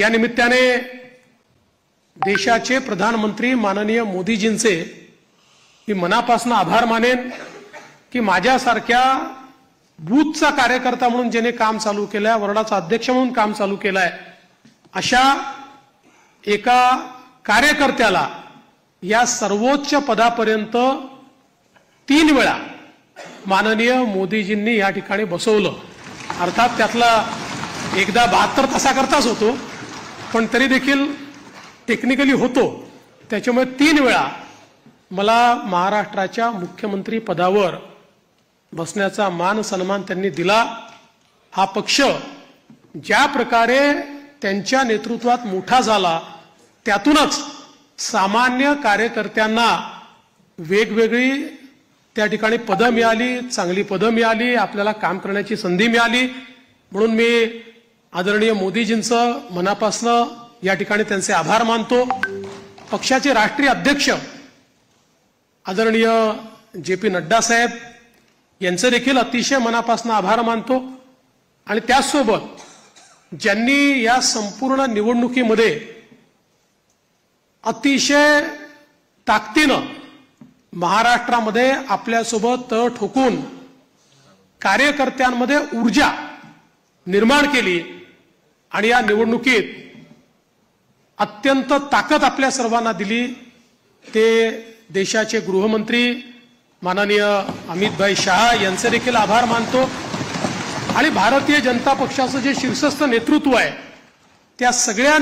या निमित्ताने देशाचे प्रधानमंत्री माननीय मोदीजींचे मी मनापासून आभार मानेन की माझ्यासारख्या बूथचा कार्यकर्ता म्हणून ज्याने काम चालू केलंय, वरडाचा अध्यक्ष म्हणून काम चालू केलंय, अशा एका कार्यकर्त्याला या सर्वोच्च पदापर्यंत 3 वेळा माननीय मोदीजींनी या ठिकाणी बसवलं। अर्थात त्यातला एकदा 72 तासाकरताच होतो, पण तरी देखील टेक्निकली होतो। त्याच्यामुळे 3 वेळा मला महाराष्ट्राच्या मुख्यमंत्री पदावर बसण्याचा मान सन्मान त्यांनी दिला। हा पक्ष ज्या प्रकारे त्यांच्या नेतृत्वात मोठा झाला, त्यातूनच सामान्य कार्यकर्त्यांना वेगवेगळी त्या ठिकाणी पदं मिळाली, चांगली पदं मिळाली, आपल्याला काम करण्याची संधी मिळाली। म्हणून मी आदरणीय मोदीजींचं मनापासून या ठिकाणी त्यांचे आभार मानतो। पक्षाचे राष्ट्रीय अध्यक्ष आदरणीय जे.पी. नड्डा साहेब यांचे देखील अतिशय मनापासून आभार मानतो। आणि त्याचसोबत ज्यांनी या संपूर्ण निवडणुकीमध्ये अतिशय ताकदीनं महाराष्ट्रामध्ये आपल्यासोबत तळ ठोकून कार्यकर्त्यांमध्ये ऊर्जा निर्माण केली आणि या निवडणुकीत अत्यंत ताकद आपल्या सर्वांना दिली, ते देशाचे गृहमंत्री माननीय अमितभाई शहा यांचे देखील आभार मानतो। आणि भारतीय जनता पक्षाचं जे शीर्षस्थ नेतृत्व आहे त्या सगळ्या